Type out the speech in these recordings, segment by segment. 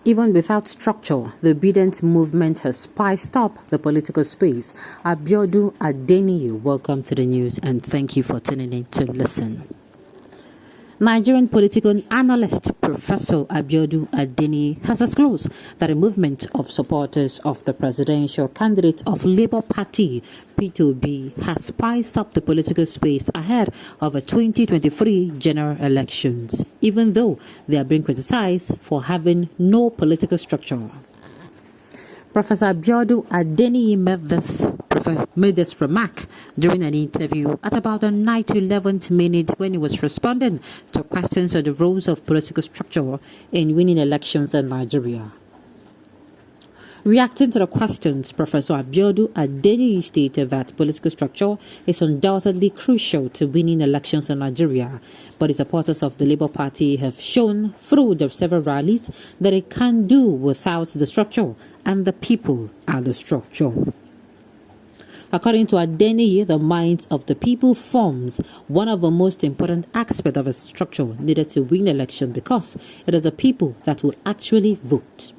Even without structure, the Obidient movement has spiced up the political space. Abiodun Adeniyi, welcome to the news and thank you for tuning in to listen. Nigerian political analyst Professor Abiodun Adeniyi has disclosed that a movement of supporters of the presidential candidate of Labour Party P2B has spiced up the political space ahead of the 2023 general elections, even though they are being criticized for having no political structure. Professor Abiodun Adeniyi made this remark during an interview at about the 11th minute when he was responding to questions on the roles of political structure in winning elections in Nigeria. Reacting to the questions, Professor Abiodun Adeniyi stated that political structure is undoubtedly crucial to winning elections in Nigeria, but the supporters of the Labour Party have shown through their several rallies that it can do without the structure, and the people are the structure. According to Adeniyi, the minds of the people forms one of the most important aspects of a structure needed to win election because it is the people that will actually vote.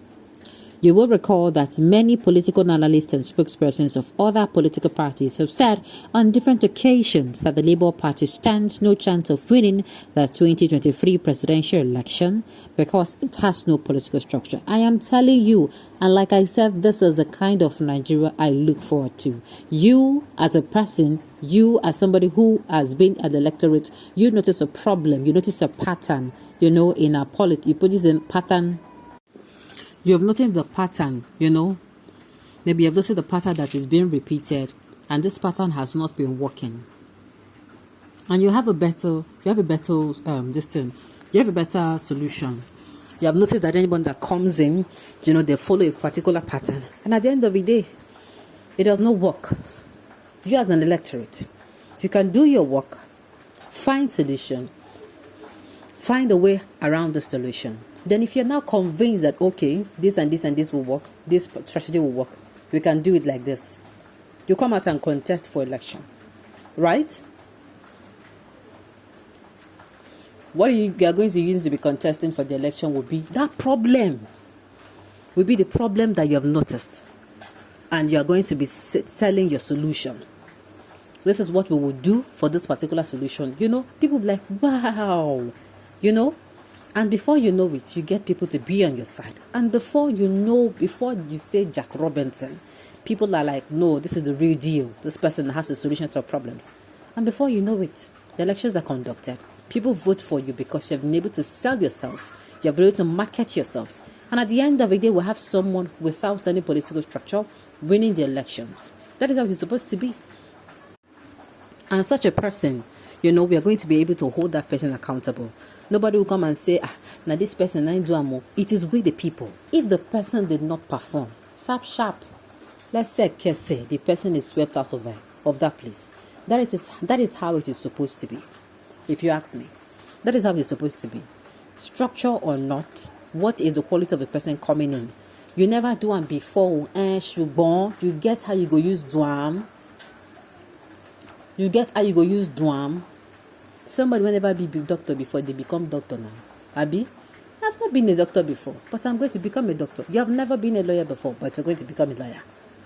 You will recall that many political analysts and spokespersons of other political parties have said on different occasions that the Labour Party stands no chance of winning the 2023 presidential election because it has no political structure. I am telling you, and like I said, this is the kind of Nigeria I look forward to. You as a person, you as somebody who has been at the electorate, you notice a problem, you notice a pattern, in our politics. You put this in pattern. You have noticed the pattern, Maybe you have noticed the pattern that is being repeated, and this pattern has not been working. And you have a better solution. You have noticed that anyone that comes in, they follow a particular pattern, and at the end of the day, it does not work. You as an electorate, you can do your work, find solution, find a way around the solution. Then if you're now convinced that, okay, this and this and this will work, this strategy will work, we can do it like this, you come out and contest for election, right? What you are going to use to be contesting for the election will be that problem, will be the problem that you have noticed, and you are going to be selling your solution. This is what we will do for this particular solution. People will be like, wow, And before you know it, you get people to be on your side. And before you say Jack Robinson, people are like, no, this is the real deal. This person has a solution to our problems. And before you know it, the elections are conducted. People vote for you because you have been able to sell yourself. You have been able to market yourselves. And at the end of the day, we'll have someone without any political structure winning the elections. That is how it's supposed to be. And such a person, we are going to be able to hold that person accountable. Nobody will come and say, now this person ain't doing more. It is with the people. If the person did not perform, sharp, let's say the person is swept out of that place. That is how it is supposed to be. If you ask me, that is how it is supposed to be. Structure or not, what is the quality of the person coming in? You never do one before. You get how you go use duam. Somebody will never be doctor before they become doctor now. Abi, I've not been a doctor before, but I'm going to become a doctor. You have never been a lawyer before, but you're going to become a lawyer.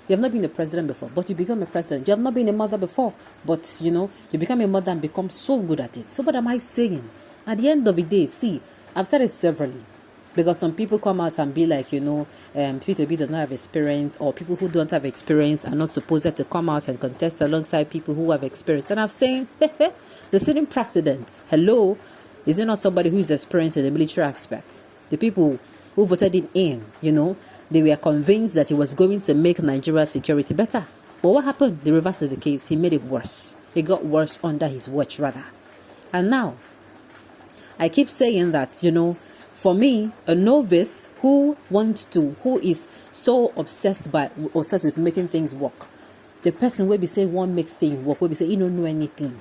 You have not been a president before, but you become a president. You have not been a mother before, but you become a mother and become so good at it. So what am I saying? At the end of the day, see, I've said it severally. Because some people come out and be like, P2B does not have experience, or people who don't have experience are not supposed to come out and contest alongside people who have experience. And I'm saying, the sitting president, hello, is it not somebody who is experienced in the military aspect? The people who voted him in, they were convinced that he was going to make Nigeria's security better. But what happened? The reverse is the case. He made it worse. It got worse under his watch, rather. And now, I keep saying that, for me, a novice who is so obsessed with making things work, the person will be saying won't make things work, will be saying he don't know anything.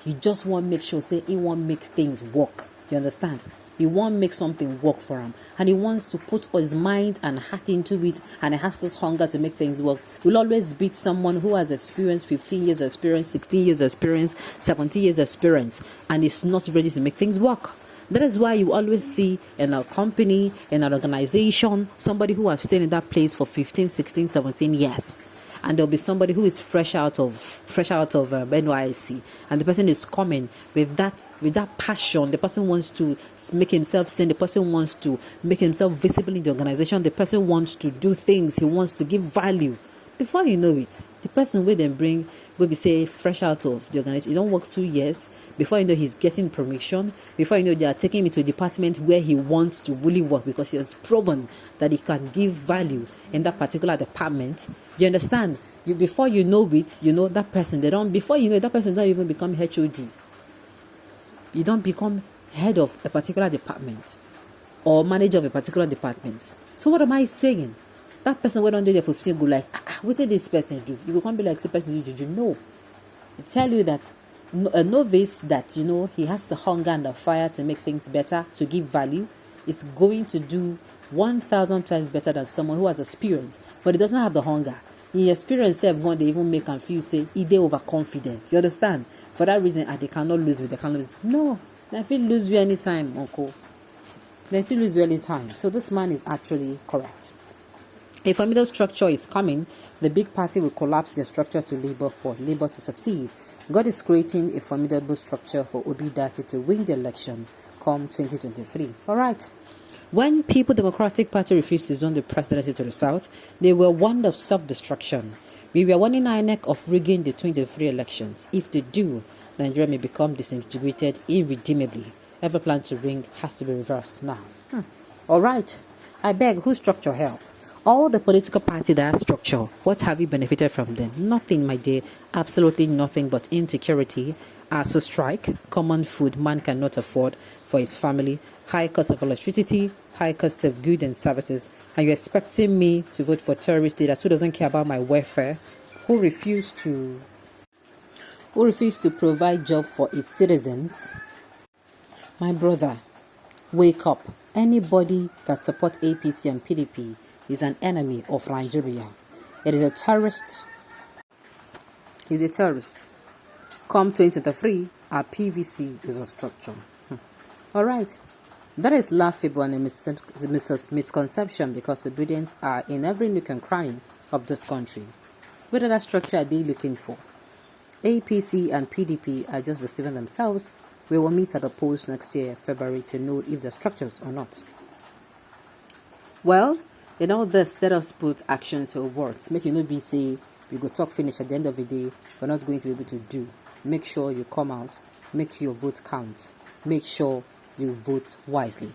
He just won't make sure, say he won't make things work. You understand? He won't make something work for him. And he wants to put his mind and heart into it, and he has this hunger to make things work. Will always beat someone who has experience, 15 years experience, 16 years experience, 17 years experience, and is not ready to make things work. That is why you always see in a company, in an organization, somebody who have stayed in that place for 15, 16, 17 years. And there'll be somebody who is fresh out of NYC, and the person is coming with that passion. The person wants to make himself seen. The person wants to make himself visible in the organization. The person wants to do things. He wants to give value. Before you know it, the person will then bring, will be say fresh out of the organization. You don't work 2 years. Before you know, he's getting promotion. Before you know, they are taking him to a department where he wants to really work because he has proven that he can give value in that particular department. You understand? Before you know it, you know that person. Before you know it, that person don't even become HOD. You don't become head of a particular department or manager of a particular department. So what am I saying? That person went on there for 15 go like, what did this person do? You can't be like, this person do. You know, I tell you that a novice that, you know, he has the hunger and the fire to make things better, to give value, is going to do 1,000 times better than someone who has experience, but he doesn't have the hunger. In experience, they even make and feel say, they overconfidence. You understand? For that reason, they cannot lose with they can't lose. No, they feel lose you anytime, uncle. They feel lose you anytime. So this man is actually correct. A formidable structure is coming. The big party will collapse their structure to labor for labor to succeed. God is creating a formidable structure for Obidient to win the election come 2023. All right. When People Democratic Party refused to zone the presidency to the south, they were warned of self-destruction. We were warning INEC of rigging the 2023 elections. If they do, Nigeria may become disintegrated irredeemably. Every plan to ring has to be reversed now. All right. I beg, who structure help? All the political parties that have structure, what have you benefited from them? Nothing, my dear. Absolutely nothing but insecurity, ASU strike, common food man cannot afford for his family, high cost of electricity, high cost of goods and services. And you're expecting me to vote for terrorist leaders who doesn't care about my welfare, who refuse to provide job for its citizens? My brother, wake up. Anybody that supports APC and PDP is an enemy of Nigeria. It is a terrorist. He's a terrorist. Come 2023, our PVC is a structure. All right. That is laughable and a misconception because Obidient are in every nook and cranny of this country. What other structure are they looking for? APC and PDP are just deceiving themselves. We will meet at the polls next year, February, to know if they're structures or not. Well, in all this, let us put action to words. Make you not be say, we go talk finish at the end of the day, we're not going to be able to do. Make sure you come out, make your vote count, make sure you vote wisely.